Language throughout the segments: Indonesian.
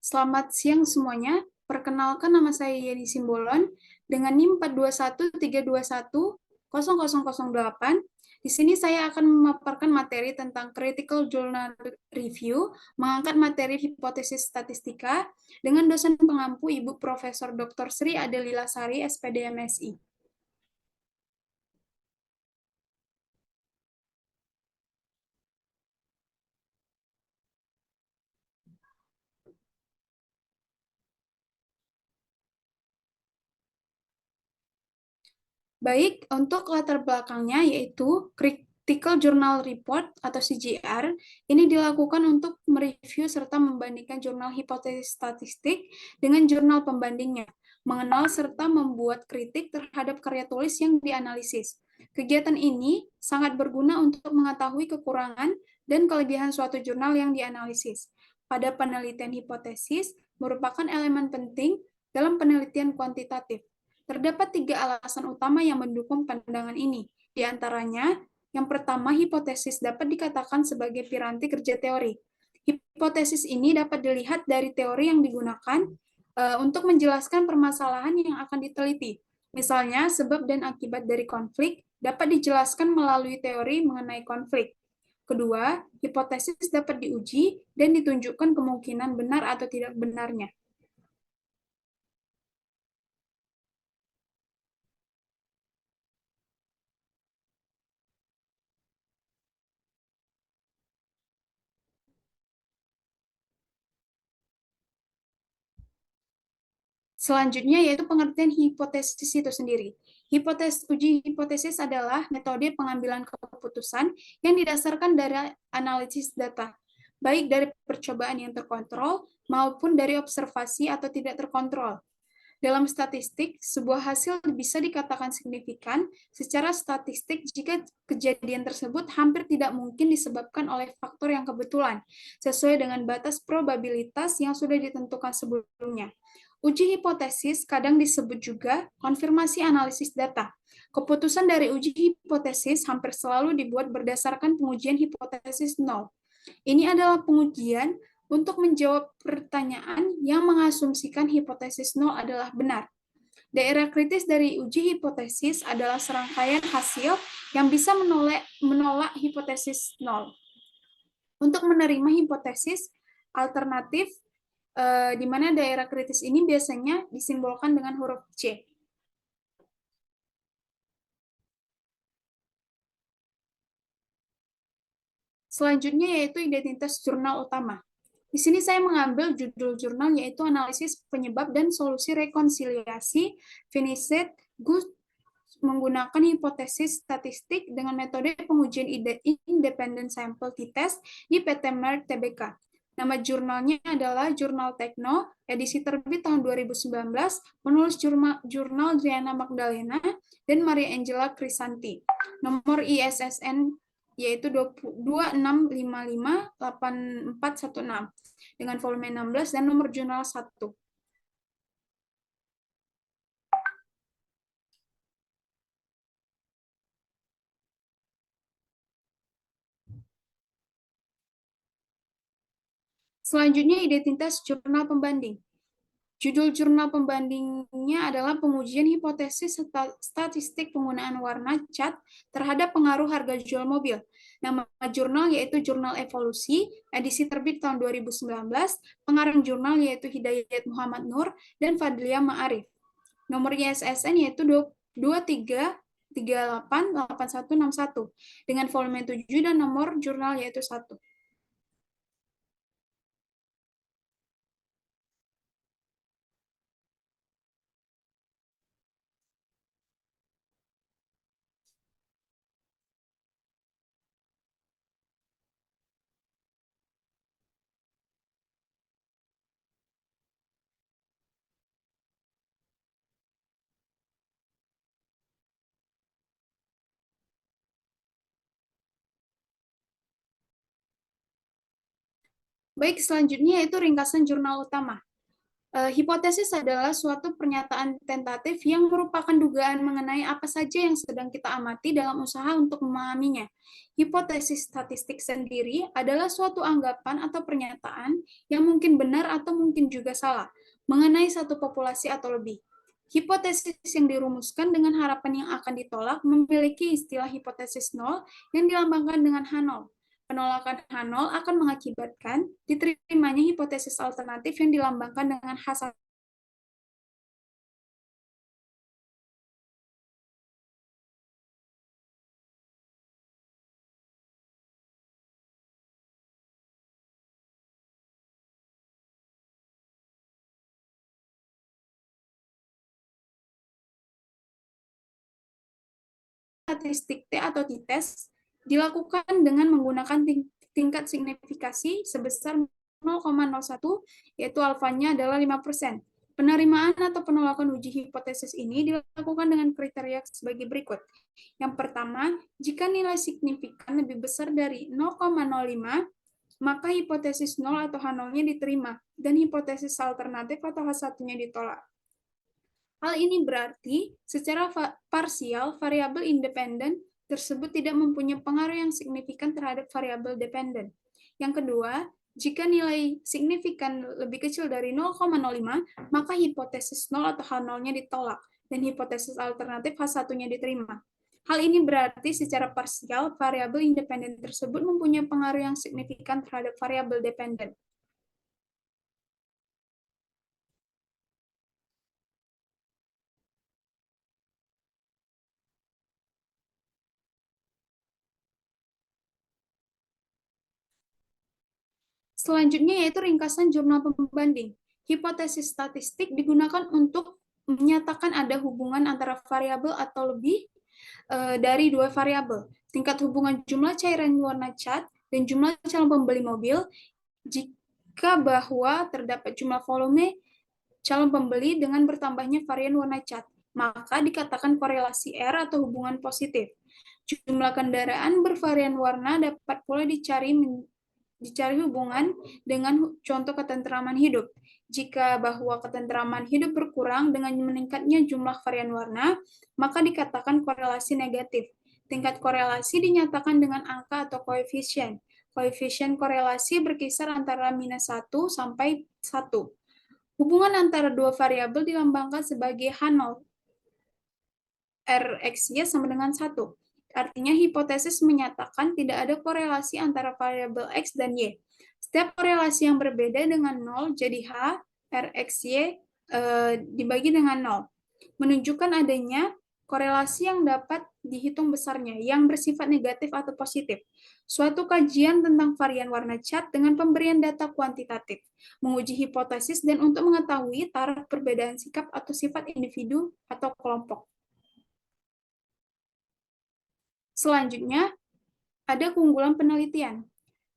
Selamat siang semuanya. Perkenalkan nama saya Yeni Simbolon dengan NIM 42132100008. Di sini saya akan memaparkan materi tentang Critical Journal Review, mengangkat materi hipotesis statistika dengan dosen pengampu Ibu Profesor Dr. Sri Adelila Sari, SPD MSI. Baik, untuk latar belakangnya yaitu Critical Journal Report atau CJR, ini dilakukan untuk mereview serta membandingkan jurnal hipotesis statistik dengan jurnal pembandingnya, mengenal serta membuat kritik terhadap karya tulis yang dianalisis. Kegiatan ini sangat berguna untuk mengetahui kekurangan dan kelebihan suatu jurnal yang dianalisis. Pada penelitian hipotesis merupakan elemen penting dalam penelitian kuantitatif. Terdapat tiga alasan utama yang mendukung pandangan ini. Di antaranya, yang pertama, hipotesis dapat dikatakan sebagai piranti kerja teori. Hipotesis ini dapat dilihat dari teori yang digunakan untuk menjelaskan permasalahan yang akan diteliti. Misalnya, sebab dan akibat dari konflik dapat dijelaskan melalui teori mengenai konflik. Kedua, hipotesis dapat diuji dan ditunjukkan kemungkinan benar atau tidak benarnya. Selanjutnya yaitu pengertian hipotesis itu sendiri. Uji hipotesis adalah metode pengambilan keputusan yang didasarkan dari analisis data, baik dari percobaan yang terkontrol maupun dari observasi atau tidak terkontrol. Dalam statistik, sebuah hasil bisa dikatakan signifikan secara statistik jika kejadian tersebut hampir tidak mungkin disebabkan oleh faktor yang kebetulan, sesuai dengan batas probabilitas yang sudah ditentukan sebelumnya. Uji hipotesis kadang disebut juga konfirmasi analisis data. Keputusan dari uji hipotesis hampir selalu dibuat berdasarkan pengujian hipotesis nol. Ini adalah pengujian untuk menjawab pertanyaan yang mengasumsikan hipotesis nol adalah benar. Daerah kritis dari uji hipotesis adalah serangkaian hasil yang bisa menolak hipotesis nol. Untuk menerima hipotesis alternatif, di mana daerah kritis ini biasanya disimbolkan dengan huruf C. Selanjutnya yaitu identitas jurnal utama. Di sini saya mengambil judul jurnal yaitu analisis penyebab dan solusi rekonsiliasi Finished Good menggunakan hipotesis statistik dengan metode pengujian independent sample t-test di PT Merck Tbk. Nama jurnalnya adalah Jurnal Tekno, edisi terbit tahun 2019, menulis jurnal Diana Magdalena dan Maria Angela Crisanti. Nomor ISSN yaitu 26558416 dengan volume 16 dan nomor jurnal 1. Selanjutnya identitas jurnal pembanding. Judul jurnal pembandingnya adalah pengujian hipotesis statistik penggunaan warna cat terhadap pengaruh harga jual mobil. Nama jurnal yaitu Jurnal Evolusi, edisi terbit tahun 2019, pengarang jurnal yaitu Hidayat Muhammad Nur dan Fadlia Ma'arif. Nomor ISSN yaitu 23388161 dengan volume 7 dan nomor jurnal yaitu 1. Baik, selanjutnya yaitu ringkasan jurnal utama. Hipotesis adalah suatu pernyataan tentatif yang merupakan dugaan mengenai apa saja yang sedang kita amati dalam usaha untuk memahaminya. Hipotesis statistik sendiri adalah suatu anggapan atau pernyataan yang mungkin benar atau mungkin juga salah mengenai satu populasi atau lebih. Hipotesis yang dirumuskan dengan harapan yang akan ditolak memiliki istilah hipotesis nol yang dilambangkan dengan H0. Penolakan H0 akan mengakibatkan diterimanya hipotesis alternatif yang dilambangkan dengan H1. Statistik T atau t-test dilakukan dengan menggunakan tingkat signifikasi sebesar 0,01, yaitu alfanya adalah 5%. Penerimaan atau penolakan uji hipotesis ini dilakukan dengan kriteria sebagai berikut. Yang pertama, jika nilai signifikan lebih besar dari 0,05, maka hipotesis 0 atau H0-nya diterima, dan hipotesis alternatif atau H1-nya ditolak. Hal ini berarti secara parsial variabel independen tersebut tidak mempunyai pengaruh yang signifikan terhadap variabel dependen. Yang kedua, jika nilai signifikan lebih kecil dari 0,05, maka hipotesis 0 atau H0-nya ditolak dan hipotesis alternatif H1-nya diterima. Hal ini berarti secara parsial variabel independen tersebut mempunyai pengaruh yang signifikan terhadap variabel dependen. Selanjutnya yaitu ringkasan jurnal pembanding. Hipotesis statistik digunakan untuk menyatakan ada hubungan antara variabel atau lebih dari dua variabel. Tingkat hubungan jumlah cairan warna cat dan jumlah calon pembeli mobil jika bahwa terdapat jumlah volume calon pembeli dengan bertambahnya varian warna cat, maka dikatakan korelasi R atau hubungan positif. Jumlah kendaraan bervarian warna dapat pula dicari hubungan dengan contoh ketentraman hidup. Jika bahwa ketentraman hidup berkurang dengan meningkatnya jumlah varian warna, maka dikatakan korelasi negatif. Tingkat korelasi dinyatakan dengan angka atau koefisien. Koefisien korelasi berkisar antara -1 sampai 1. Hubungan antara dua variabel dilambangkan sebagai H0. Rxy sama dengan 1. Artinya hipotesis menyatakan tidak ada korelasi antara variabel X dan Y. Setiap korelasi yang berbeda dengan 0 jadi H, Rxy dibagi dengan 0. Menunjukkan adanya korelasi yang dapat dihitung besarnya, yang bersifat negatif atau positif. Suatu kajian tentang varian warna cat dengan pemberian data kuantitatif, menguji hipotesis dan untuk mengetahui taraf perbedaan sikap atau sifat individu atau kelompok. Selanjutnya, ada keunggulan penelitian.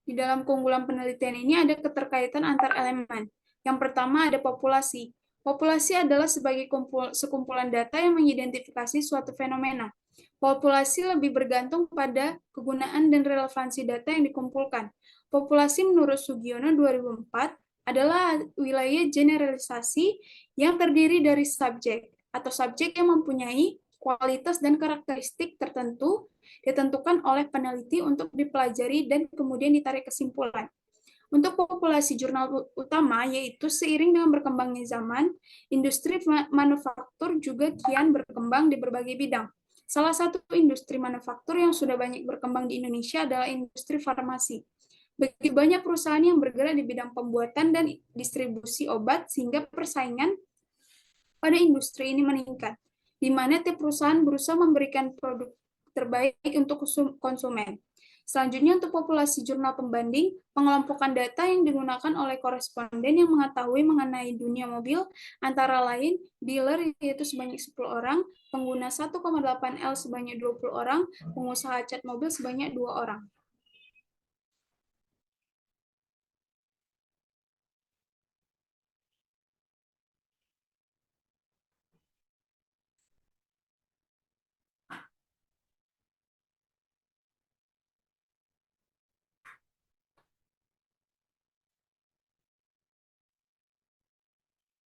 Di dalam keunggulan penelitian ini ada keterkaitan antar elemen. Yang pertama ada populasi. Populasi adalah sebagai sekumpulan data yang mengidentifikasi suatu fenomena. Populasi lebih bergantung pada kegunaan dan relevansi data yang dikumpulkan. Populasi menurut Sugiono 2004 adalah wilayah generalisasi yang terdiri dari subjek atau subjek yang mempunyai kualitas dan karakteristik tertentu ditentukan oleh peneliti untuk dipelajari dan kemudian ditarik kesimpulan. Untuk populasi jurnal utama, yaitu seiring dengan berkembangnya zaman, industri manufaktur juga kian berkembang di berbagai bidang. Salah satu industri manufaktur yang sudah banyak berkembang di Indonesia adalah industri farmasi. Begitu banyak perusahaan yang bergerak di bidang pembuatan dan distribusi obat, sehingga persaingan pada industri ini meningkat, di mana tiap perusahaan berusaha memberikan produk terbaik untuk konsumen. Selanjutnya untuk populasi jurnal pembanding, pengelompokan data yang digunakan oleh koresponden yang mengetahui mengenai dunia mobil, antara lain dealer yaitu sebanyak 10 orang, pengguna 1,8L sebanyak 20 orang, pengusaha cat mobil sebanyak 2 orang.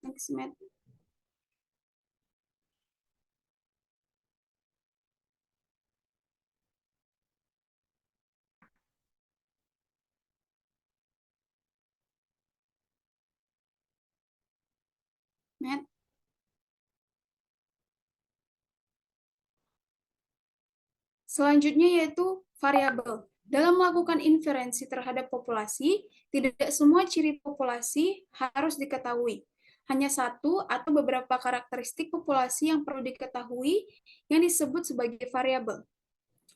Next, Matt. Matt. Selanjutnya yaitu variabel. Dalam melakukan inferensi terhadap populasi, tidak semua ciri populasi harus diketahui. Hanya satu atau beberapa karakteristik populasi yang perlu diketahui yang disebut sebagai variabel.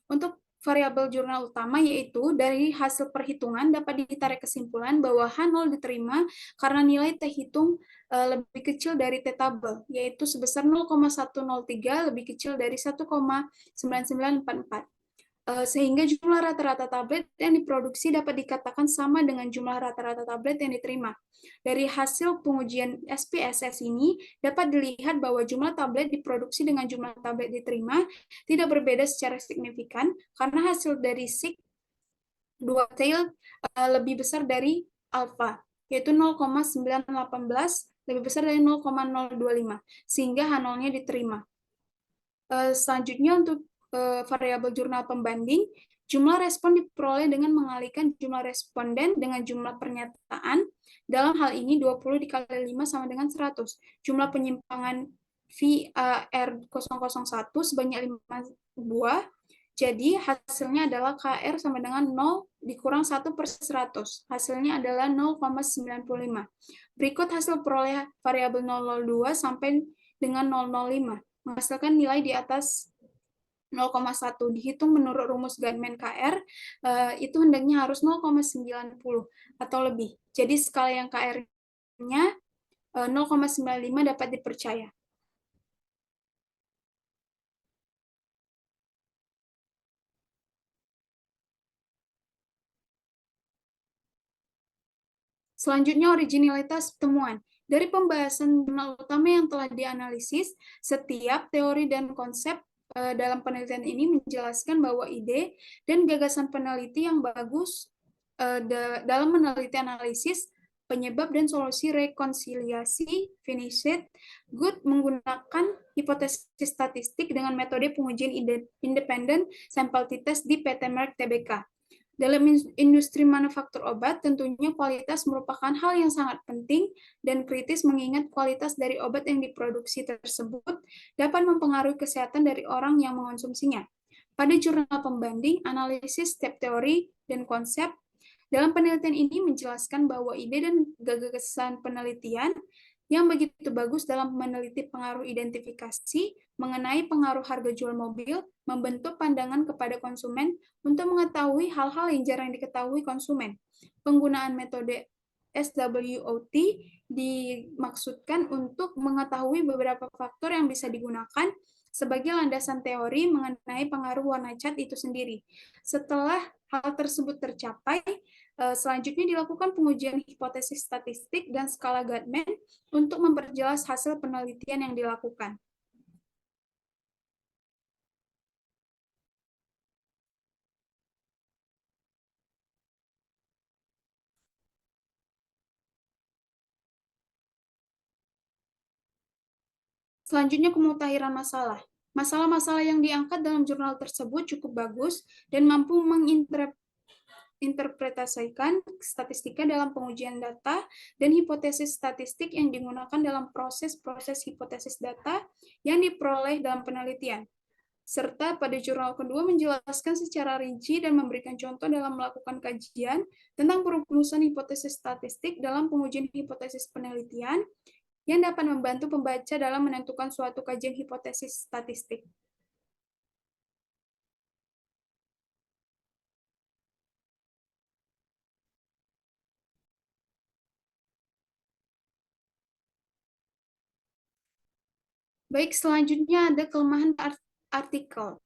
Untuk variabel jurnal utama yaitu dari hasil perhitungan dapat ditarik kesimpulan bahwa H0 diterima karena nilai T hitung lebih kecil dari T tabel, yaitu sebesar 0,103 lebih kecil dari 1,9944. Sehingga jumlah rata-rata tablet yang diproduksi dapat dikatakan sama dengan jumlah rata-rata tablet yang diterima. Dari hasil pengujian SPSS ini, dapat dilihat bahwa jumlah tablet diproduksi dengan jumlah tablet diterima tidak berbeda secara signifikan, karena hasil dari SIG dua tail lebih besar dari alpha, yaitu 0,918 lebih besar dari 0,025, sehingga H0-nya diterima. Selanjutnya untuk variabel jurnal pembanding, jumlah respon diperoleh dengan mengalihkan jumlah responden dengan jumlah pernyataan. Dalam hal ini 20 dikali 5 sama dengan 100. Jumlah penyimpangan VAR001 sebanyak 5 buah. Jadi hasilnya adalah KR sama dengan 0 dikurang 1 per 100. Hasilnya adalah 0,95. Berikut hasil peroleh variabel 002 sampai dengan 005. Menghasilkan nilai di atas 0,1 dihitung menurut rumus Gunman KR, itu hendaknya harus 0,90 atau lebih. Jadi skala yang KR-nya 0,95 dapat dipercaya. Selanjutnya, originalitas temuan. Dari pembahasan jurnal utama yang telah dianalisis, setiap teori dan konsep dalam penelitian ini menjelaskan bahwa ide dan gagasan peneliti yang bagus dalam meneliti analisis penyebab dan solusi rekonsiliasi finite good menggunakan hipotesis statistik dengan metode pengujian independen sampel t-test di PT Merck Tbk. Dalam industri manufaktur obat, tentunya kualitas merupakan hal yang sangat penting dan kritis mengingat kualitas dari obat yang diproduksi tersebut dapat mempengaruhi kesehatan dari orang yang mengonsumsinya. Pada jurnal pembanding, analisis setiap teori dan konsep dalam penelitian ini menjelaskan bahwa ide dan gagasan penelitian yang begitu bagus dalam meneliti pengaruh identifikasi mengenai pengaruh harga jual mobil membentuk pandangan kepada konsumen untuk mengetahui hal-hal yang jarang diketahui konsumen. Penggunaan metode SWOT dimaksudkan untuk mengetahui beberapa faktor yang bisa digunakan sebagai landasan teori mengenai pengaruh warna cat itu sendiri. Setelah hal tersebut tercapai, selanjutnya dilakukan pengujian hipotesis statistik dan skala Gatman untuk memperjelas hasil penelitian yang dilakukan. Selanjutnya, pemutahiran masalah. Masalah-masalah yang diangkat dalam jurnal tersebut cukup bagus dan mampu menginterpretasikan statistika dalam pengujian data dan hipotesis statistik yang digunakan dalam proses-proses hipotesis data yang diperoleh dalam penelitian. Serta pada jurnal kedua menjelaskan secara rinci dan memberikan contoh dalam melakukan kajian tentang perumusan hipotesis statistik dalam pengujian hipotesis penelitian yang dapat membantu pembaca dalam menentukan suatu kajian hipotesis statistik. Baik, selanjutnya ada kelemahan artikel.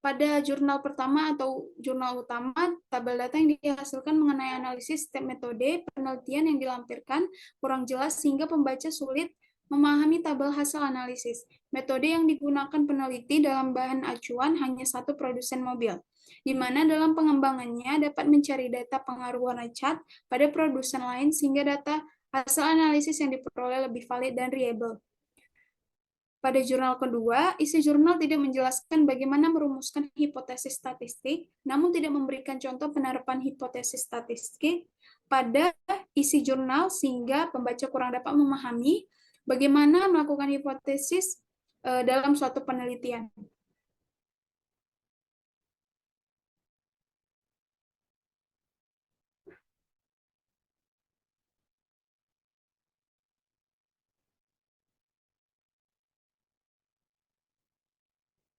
Pada jurnal pertama atau jurnal utama, tabel data yang dihasilkan mengenai analisis setiap metode penelitian yang dilampirkan kurang jelas sehingga pembaca sulit memahami tabel hasil analisis. Metode yang digunakan peneliti dalam bahan acuan hanya satu produsen mobil, di mana dalam pengembangannya dapat mencari data pengaruh warna cat pada produsen lain sehingga data hasil analisis yang diperoleh lebih valid dan reliable. Pada jurnal kedua, isi jurnal tidak menjelaskan bagaimana merumuskan hipotesis statistik, namun tidak memberikan contoh penerapan hipotesis statistik pada isi jurnal sehingga pembaca kurang dapat memahami bagaimana melakukan hipotesis dalam suatu penelitian.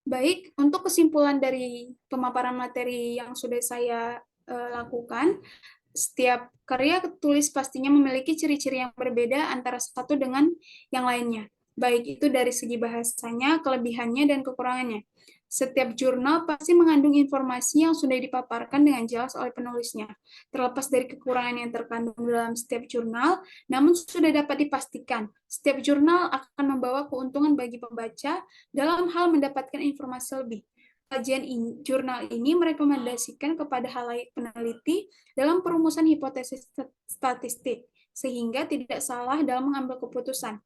Baik, untuk kesimpulan dari pemaparan materi yang sudah saya lakukan, setiap karya tulis pastinya memiliki ciri-ciri yang berbeda antara satu dengan yang lainnya, baik itu dari segi bahasanya, kelebihannya, dan kekurangannya. Setiap jurnal pasti mengandung informasi yang sudah dipaparkan dengan jelas oleh penulisnya. Terlepas dari kekurangan yang terkandung dalam setiap jurnal, namun sudah dapat dipastikan, setiap jurnal akan membawa keuntungan bagi pembaca dalam hal mendapatkan informasi lebih. Kajian jurnal ini merekomendasikan kepada halayak peneliti dalam perumusan hipotesis statistik, sehingga tidak salah dalam mengambil keputusan.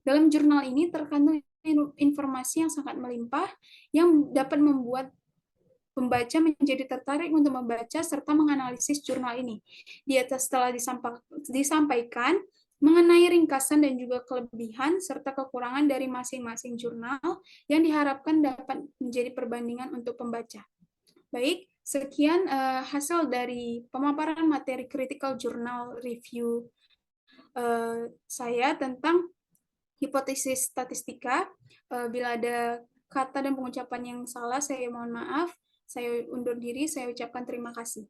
Dalam jurnal ini terkandung informasi yang sangat melimpah yang dapat membuat pembaca menjadi tertarik untuk membaca serta menganalisis jurnal ini. Di atas telah disampaikan mengenai ringkasan dan juga kelebihan serta kekurangan dari masing-masing jurnal yang diharapkan dapat menjadi perbandingan untuk pembaca. Baik, sekian hasil dari pemaparan materi critical journal review saya tentang hipotesis statistika. Bila ada kata dan pengucapan yang salah, saya mohon maaf. Saya undur diri, saya ucapkan terima kasih.